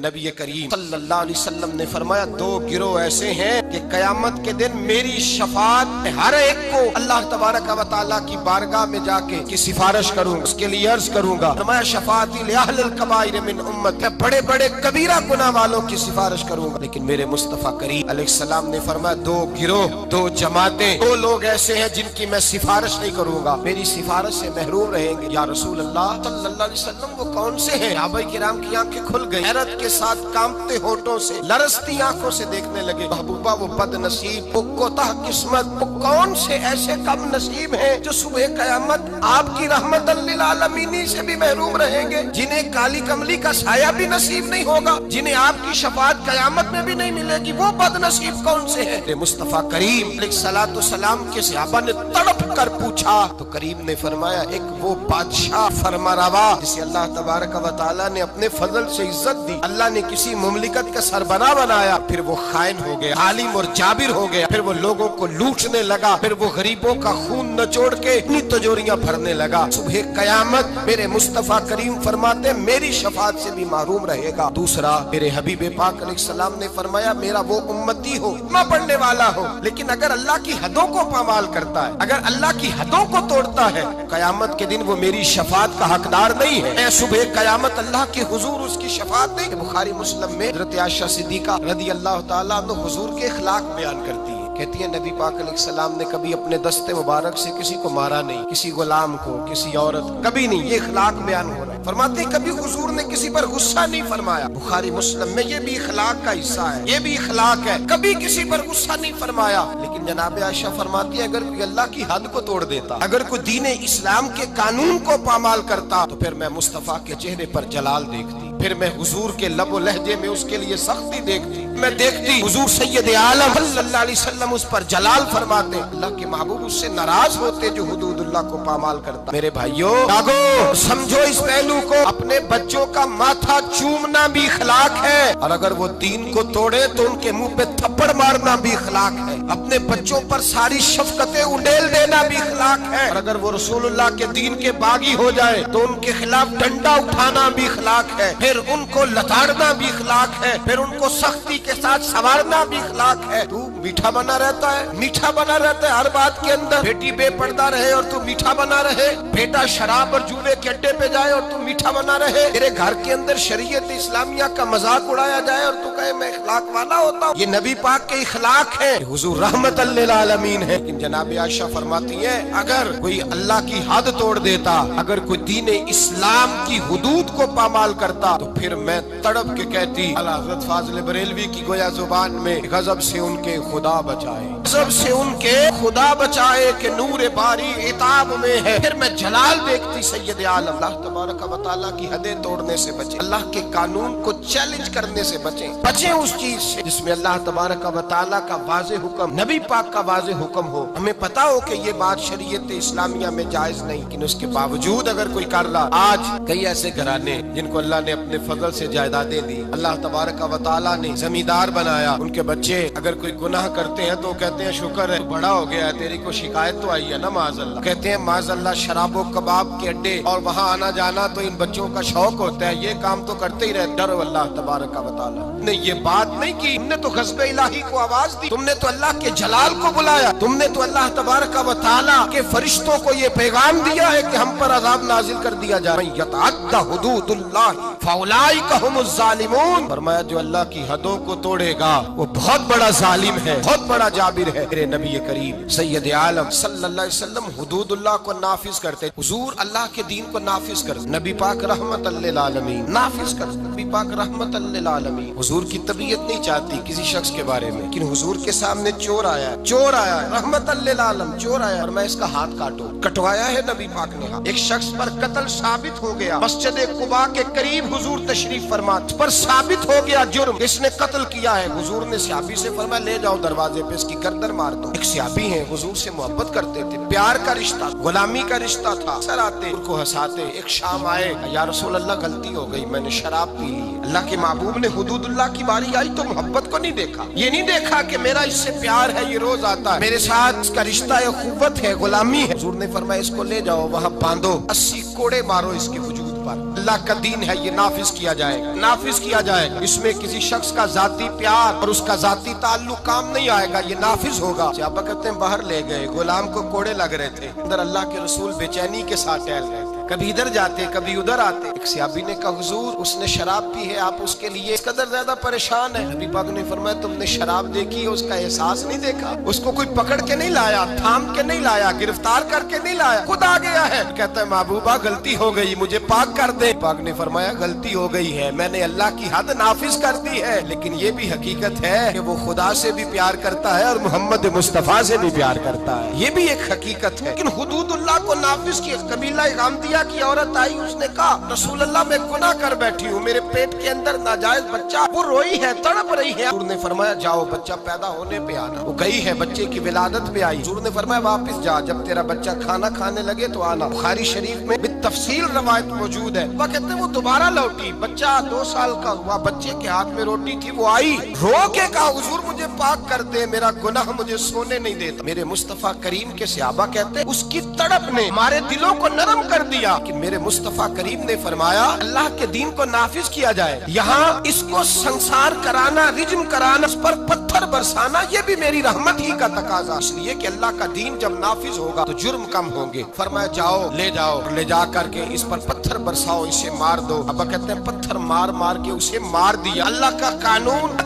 नबी करीम सल्लल्लाहु अलैहि वसल्लम ने फरमाया, दो गिरोह ऐसे हैं कि कयामत के दिन मेरी शफाअत हर एक को अल्लाह तबारक व तआला की बारगाह में जाके की सिफारिश करूंगा, उसके लिए अर्ज करूंगा। फरमाया शफाअती लिअहलिल कबाइर मिन उम्मत, मैं बड़े बड़े कबीरा गुनाह वालों की सिफारिश करूंगा। लेकिन मेरे मुस्तफा करीम अलैहिस्सलाम ने फरमाया, दो गिरोह, दो जमातें, दो लोग ऐसे हैं जिनकी मैं सिफारिश नहीं करूंगा, मेरी सिफारिश से महरूम रहेंगे। या रसूल अल्लाह सल्लल्लाहु अलैहि वसल्लम वो कौन से हैं? सहाबाए किराम की आंखें खुल गई, हैरत के साथ कांपते होठों से, लरसती आंखों से देखने लगे। महबूबा वो बदनसीब, वो कोताह किस्मत, वो कौन से ऐसे कम नसीब हैं जो सुबह कयामत आपकी रहमत लिल आलमीन से भी महरूम रहेंगे, जिन्हें काली कमली का साया भी नसीब नहीं होगा, जिन्हें आपकी शफाअत कयामत में भी नहीं मिलेगी। वो बदनसीब कौन से हैं? मुस्तफा करीम अलैहिस्सलातु सलाम के सहाबा ने तड़प कर पूछा तो करीम ने फरमाया, एक वो बादशाह फरमारवा जिसे अल्लाह तबारक व तआला ने अपने फजल से इज्जत दी, अल्लाह ने किसी मुमलिकत का सरबराह बनाया, फिर वो खाइन हो गया, आलिम और जाबिर हो गया, फिर वो लोगों को लूटने लगा, फिर वो गरीबों का खून नचोड़ के अपनी तिजोरियां भरने लगा। सुबह कयामत मेरे मुस्तफा करीम फरमाते मेरी शफाअत से भी महरूम रहेगा। दूसरा, मेरे हबीब पाक अलैहिस्सलाम ने फरमाया, मेरा वो उम्मती हो, मैं पढ़ने वाला हो, लेकिन अगर अल्लाह की हदों को पामाल करता है, अगर अल्लाह की हदों को तोड़ता है, कयामत के दिन वो मेरी शफाअत का हकदार नहीं है। सुबह कयामत अल्लाह के हुजूर उसकी शफाअत नहीं। बुखारी मुस्लिम में हज़रत आयशा सिद्दीका रज़ी अल्लाह तआला अन्हा हुजूर के अखलाक बयान करती है, कहती है नबी पाक अलैहिस्सलाम ने कभी अपने दस्ते मुबारक से किसी को मारा नहीं, किसी गुलाम को, किसी औरत, कभी नहीं। ये अखलाक बयान हो रहा है। फरमाते कभी हुजूर ने किसी पर गुस्सा नहीं फरमाया। बुखारी मुस्लिम में ये भी अखलाक का हिस्सा है, ये भी अखलाक है, कभी किसी पर गुस्सा नहीं फरमाया। लेकिन जनाब आयशा फरमाती है, अगर कोई अल्लाह की हद को तोड़ देता, अगर कोई दीन इस्लाम के कानून को पामाल करता, तो फिर मैं मुस्तफा के चेहरे पर जलाल देखती, फिर मैं हुजूर के लबो लहजे में उसके लिए सख्ती देखती, मैं देखती हुजूर सैयद आलम सल्लल्लाहु अलैहि वसल्लम उस पर जलाल फरमाते, अल्लाह के महबूब उससे नाराज होते जो हुदूदुल्लाह को पामाल करता। मेरे भाइयों जागो, समझो इस पहलू को, अपने बच्चों का माथा चूमना भी अखलाक है, और अगर वो दीन को तोड़े तो उनके मुंह पे थप्पड़ मारना भी अखलाक है। अपने बच्चों पर सारी शफकतें उंडेल देना भी अखलाक है, और अगर वो रसूलुल्लाह के दीन के बागी हो जाए तो उनके खिलाफ डंडा उठाना भी अखलाक है, फिर उनको लताड़ना भी अखलाक है, फिर उनको सख्ती के साथ संवारना भी अखलाक है। तू मीठा बना रहता है, मीठा बना रहता है हर बात के अंदर, बेटी बेपर्दा रहे और तू मीठा बना रहे, बेटा शराब और जुए के अड्डे पे जाए और तू मीठा बना रहे, तेरे घर के अंदर शरीयत इस्लामिया का मजाक उड़ाया जाए और तू कहे मैं इखलाक वाला होता हूँ। ये नबी पाक के इखलाक है, हुजूर रहमतल लिल आलमीन है। लेकिन जनाब आयशा फरमाती है, अगर कोई अल्लाह की हद तोड़ देता, अगर कोई दीन इस्लाम की हुदूद को पामाल करता, तो फिर मैं तड़प के कहती, आला हज़रत फाज़िल बरेलवी की गोया जुबान में, गजब से उनके खुदा बचाए, गजब से उनके खुदा बचाए कि नूर बारी इताब में है। फिर मैं जलाल देखती सैयद आलम, अल्लाह तबारक व तआला की हदें तोड़ने से बचे, अल्लाह के कानून को चैलेंज करने से बचे उस चीज से जिसमें अल्लाह तबारक व तआला का वाज़े हुक्म, नबी पाक का वाज़े हुक्म हो, हमें पता हो कि ये बात शरीयत इस्लामिया में जायज नहीं, लेकिन उसके बावजूद अगर कोई कर रहा। आज कई ऐसे घराने जिनको अल्लाह ने अपने फजल से जायदादें दी, अल्लाह तबारक व तआला ने जमींदार बनाया, उनके बच्चे अगर कोई गुनाह करते हैं तो कहते हैं शुक्र है बड़ा हो गया है, तेरी को शिकायत तो आई है ना माज़अल्लाह, कहते हैं माज़अल्लाह शराबो कबाब के अड्डे और वहाँ आना जाना तो इन बच्चों का शौक होता है, ये काम तो करते ही रहते। डरो अल्लाह तबारक व तआला ने ये बात नहीं की, तुमने तो गज़ब इलाही को आवाज दी, तुमने तो अल्लाह के जलाल को बुलाया, तुमने तो अल्लाह तबारक व तआला के फरिश्तों को ये पैगाम दिया है कि हम पर अज़ाब नाजिल कर दिया जा रहा है। यतअद्दा हुदूदुल्लाह फउलाइका हुमुज़ ज़ालिमून, फरमाया जो अल्लाह की हदों को तोड़ेगा वो बहुत बड़ा जालिम है, बहुत बड़ा जाबिर है। मेरे नबी करीम सैयद आलम सल्लल्लाहु अलैहि वसल्लम हुदूदुल्लाह को नाफिज करते, हुजूर अल्लाह के दीन को नाफिज कर, नबी पाक रहमतल लिल आलमीन नाफिज कर, नबी पाक रहमतल लिल आलमीन। हुजूर की तबीयत नहीं चाहती किसी शख्स के बारे में, लेकिन हुजूर के सामने चोर आया, चोर आया रहमतल लिल आलम, चोर आया और मैं इसका हाथ काटूं, कटवाया है नबी पाक ने हाथ। एक शख्स पर कत्ल साबित हो गया, मस्जिद कुबा के करीब हुजूर तशरीफ फरमा, पर साबित हो गया जुर्म, इसने कत्ल किया है। हुजूर ने सहाबी से फरमाया ले जाओ दरवाजे पे इसकी गर्दन मार दो। एक सहाबी है, हुजूर से मोहब्बत करते थे, प्यार का रिश्ता, गुलामी का रिश्ता था, सर आते उनको हंसाते। एक शाम आए, या रसूल अल्लाह गलती हो गई, मैंने शराब पी ली। अल्लाह के महबूब ने हुदूदुल्लाह की बारी आई तो मोहब्बत को नहीं देखा, ये नहीं देखा कि मेरा इससे प्यार है, ये रोज आता है मेरे साथ, इसका रिश्ता है, खुवत है, गुलामी है। हुजूर ने फरमाया इसको ले जाओ वहाँ बांधो, 80 कोड़े मारो इसके वजूद पर। अल्लाह का दीन है, ये नाफिज किया जाएगा, नाफिज किया जाएगा। इसमें किसी शख्स का जाती प्यार और उसका जाती ताल्लुक काम नहीं आएगा, ये नाफिज होगा। सहाबा कहते हैं बाहर ले गए, गुलाम को कोड़े लग रहे थे, अंदर अल्लाह के रसूल बेचैनी के साथ टहल रहे थे, कभी इधर जाते कभी उधर आते। एक सहाबी ने कहा हुजूर उसने शराब पी है, आप उसके लिए इस कदर ज्यादा परेशान है। नबी पाक ने फरमाया तुमने शराब देखी है, उसका एहसास नहीं देखा? उसको कोई पकड़ के नहीं लाया, थाम के नहीं लाया, गिरफ्तार करके नहीं लाया, खुद आ गया है। कहता है महबूबा गलती हो गई, मुझे पाक कर दे। पाक ने फरमाया गलती हो गई है, मैंने अल्लाह की हद नाफिज कर दी है, लेकिन ये भी हकीकत है कि वो खुदा से भी प्यार करता है और मोहम्मद मुस्तफा से भी प्यार करता है, ये भी एक हकीकत है। लेकिन हुदूदुल्लाह को नाफिज किया। कबीला गामदिया की औरत आई, उसने कहा रसूल अल्लाह मैं गुनाह कर बैठी हूँ, मेरे पेट के अंदर नाजायज बच्चा वो रोई है, तड़प रही है। हुजूर ने फरमाया जाओ बच्चा पैदा होने पे आना। वो गई है, बच्चे की विलादत पे आई। हुजूर ने फरमाया वापस जा, जब तेरा बच्चा खाना खाने लगे तो आना। बुखारी शरीफ में तफसील रवायत मौजूद है। वह कहते हैं वो दोबारा लौटी, बच्चा 2 साल का हुआ, बच्चे के हाथ में रोटी थी, वो आई रो के कहा हुजूर मुझे पाक कर दे, मेरा गुनाह मुझे सोने नहीं देता। मेरे मुस्तफा करीम के सहाबा कहते हैं उसकी तड़प ने हमारे दिलों को नरम कर दिया कि मेरे मुस्तफा करीम ने फरमाया अल्लाह के दीन को नाफिज किया जाए, यहाँ इसको संसार कराना, रिज्म कराना, इस पर पत्थर बरसाना, ये भी मेरी रहमत ही का तकाजा। इसलिए कि अल्लाह का दीन जब नाफिज होगा तो जुर्म कम होंगे। फरमाया जाओ, ले जा करके इस पर पत्थर बरसाओ, इसे मार दो। अब कहते हैं पत्थर मार मार के उसे मार दिया। अल्लाह का कानून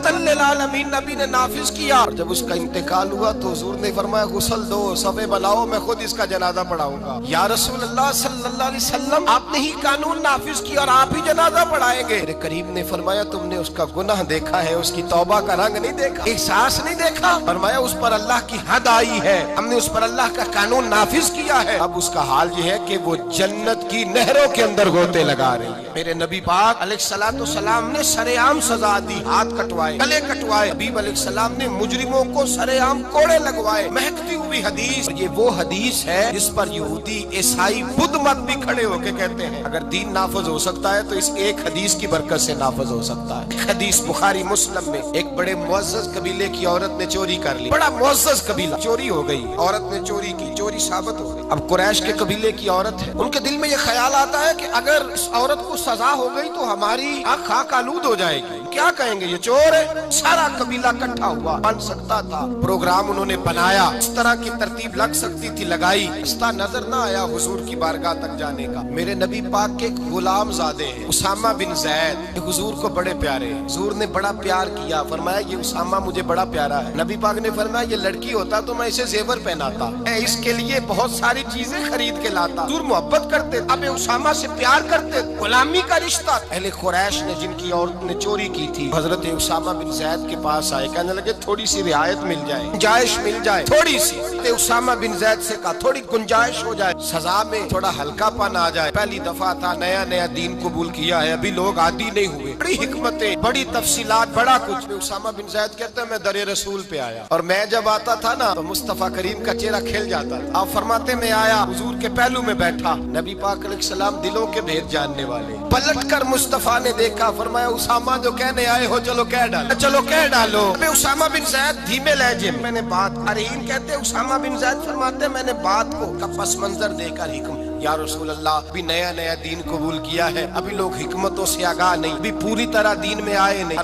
नबी ने नाफिज किया। और जब उसका इंतकाल हुआ तो हुजूर ने फरमाया गुस्ल दो, सबे बनाओ, मैं खुद इसका जनाजा पढ़ाऊंगा। या रसूल अल्लाह सल्लल्लाहु अलैहि वसल्लम आपने ही कानून नाफिज किया और आप ही जनाजा पढ़ाएंगे। मेरे करीम ने फरमाया तुमने उसका गुनाह देखा है, उसकी तौबा का रंग नहीं देखा, एहसास नहीं देखा। फरमाया उस पर अल्लाह की हद आई है, हमने उस पर अल्लाह का कानून नाफिज किया है। अब उसका हाल ये है कि वो जन्नत की नहरों के अंदर गोते लगा रही है। मेरे नबी पाक अलैहिस्सलाम ने सरेआम सजा दी, हाथ कटवाए, गले कटवाए। हबीब अलैहिस्सलाम ने मुजरिमों को सरेआम कोड़े लगवाए। महकती हुई हदीस, ये वो हदीस है जिस पर यहूदी, ईसाई, बुद्ध मत भी खड़े होके कहते हैं अगर दीन नाफिज हो सकता है तो इस एक हदीस की बरकत से नाफिज हो सकता है। हदीस बुखारी मुस्लिम में, एक बड़े मुअज़्ज़ज़ कबीले की औरत ने चोरी कर ली, बड़ा मुअज़्ज़ज़ कबीला, चोरी हो गई, औरत ने चोरी की, चोरी साबित हो गई। अब कुरैश के कबीले की औरत है, उनके दिल में ये ख्याल आता है कि अगर इस औरत को सजा हो गई तो हमारी आँख आलूद हो जाएगी, क्या कहेंगे ये चोर है। सारा कबीला इकट्ठा हुआ, बन सकता था, प्रोग्राम उन्होंने बनाया, इस तरह की तरतीब लग सकती थी, लगाई। रास्ता नजर ना आया हुजूर की बारगाह तक जाने का। मेरे नबी पाक के गुलाम ज़ादे हैं उसामा बिन ज़ैद, हुजूर को बड़े प्यारे हैं, हुजूर ने बड़ा प्यार किया। फरमाया ये उसामा मुझे बड़ा प्यारा है। नबी पाक ने फरमाया ये लड़की होता तो मैं इसे जेवर पहनाता, मैं इसके लिए बहुत सारी चीजें खरीद के लाता। हुजूर मोहब्बत करते, अब उसामा से प्यार करते, गुलामी का रिश्ता। पहले कुरैश ने जिनकी औरत ने चोरी की थी हजरत उसामा बिन ज़ैद के पास आए, कहने लगे थोड़ी सी रियायत मिल जाए, गुंजाइश मिल जाए, थोड़ी सी। उसामा बिन ज़ैद से कहा थोड़ी गुंजाइश हो जाए, सजा में थोड़ा हल्कापन आ जाए। पहली दफा था, नया नया दीन कबूल किया है, अभी लोग आदी नहीं हुए। बड़ी हिकमतें, बड़ी तफसीलात, बड़ा कुछ। उसामा बिन ज़ैद कहते हैं मैं दरे रसूल पे आया और मैं जब आता था ना तो मुस्तफा करीम का चेहरा खिल जाता था। आप फरमाते मैं आया, हुजूर के पहलू में बैठा, नबी पाक अलैहिस्सलाम दिलों के भेद जानने वाले। पलट कर मुस्तफा ने देखा, फरमाया उसामा जो कहने आए हो चलो कह डालो, चलो कह डालो। उसामा बिन ज़ैद धीमे लहजे में मैंने बात, अरीन कहते उसामा बिन ज़ैद फरमाते मैंने बात को का पस मंजर देखा हिकम, या रसूल अल्लाह अभी नया नया दीन कबूल किया है, अभी लोग हिकमतों से आगाह नहीं, अभी पूरी तरह दीन में आए नहीं। या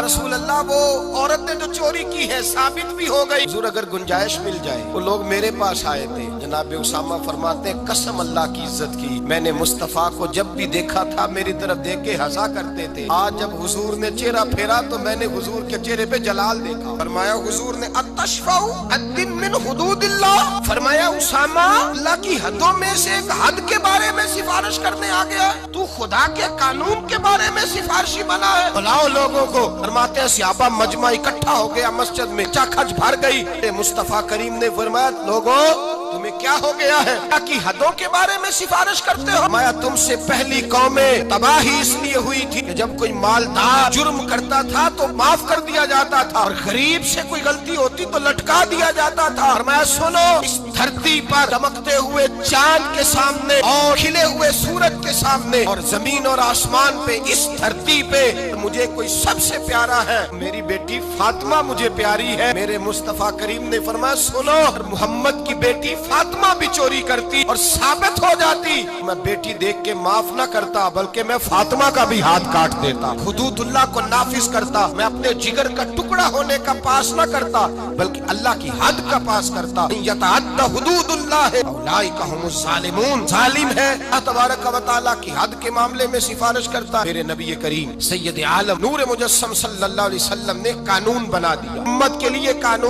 रसूल अल्लाह वो औरत ने जो चोरी की है साबित भी हो गई, हुजूर अगर गुंजाइश मिल जाए। वो लोग मेरे पास आए थे, जनाब उसामा फरमाते कसम अल्लाह की इज्जत की, मैंने मुस्तफा को जब भी देखा था मेरी तरफ देख के हंसा करते थे। आज जब हुजूर ने चेहरा फेरा तो मैंने हुजूर के चेहरे पे जलाल देखा। फरमाया हुजूर ने अतशफाउ अद्दिन मिन हुदूदिल्लाह, फरमाया उसामा अल्लाह की हदों में से एक हद के बारे में सिफारिश करने आ गया, तू खुदा के कानून के बारे में सिफारिशी बना है। बुलाओ लोगों को। फरमाते हैं सहाबा मजमा इकट्ठा हो गया मस्जिद में, चाखच भर गई। मुस्तफा करीम ने फरमाया लोगों तुम्हें क्या हो गया है, की हदों के बारे में सिफारिश करते हो। माया तुमसे पहली कौमें तबाही इसलिए हुई थी कि जब कोई मालदार जुर्म करता था तो माफ कर दिया जाता था और गरीब से कोई गलती होती तो लटका दिया जाता था। और मैं सुनो, इस धरती पर चमकते हुए चांद के सामने और खिले हुए सूरज के सामने और जमीन और आसमान पे, इस धरती पे मुझे कोई सबसे प्यारा है, मेरी बेटी फातिमा मुझे प्यारी है। मेरे मुस्तफा करीम ने फरमाया सुनो, मोहम्मद की बेटी फातिमा फातिमा भी चोरी करती और साबित हो जाती, मैं बेटी देख के माफ ना करता, बल्कि मैं फातिमा का भी हाथ काट देता। हुदूदुल्लाह को नाफिज करता, मैं अपने जिगर का टुकड़ा होने का पास ना करता, बल्कि अल्लाह की हद का पास करता। यतअद्दा हुदूदुल्लाह औलाइका हुमुज़ ज़ालिमून, जालिम है अल्लाह तबारक व तआला की हद के मामले में सिफारिश करता। मेरे नबी करीम सैयद आलम नूर मुजस्सम सल्लल्लाहु अलैहि वसल्लम ने कानून बना दिया, उम्मत के लिए कानून।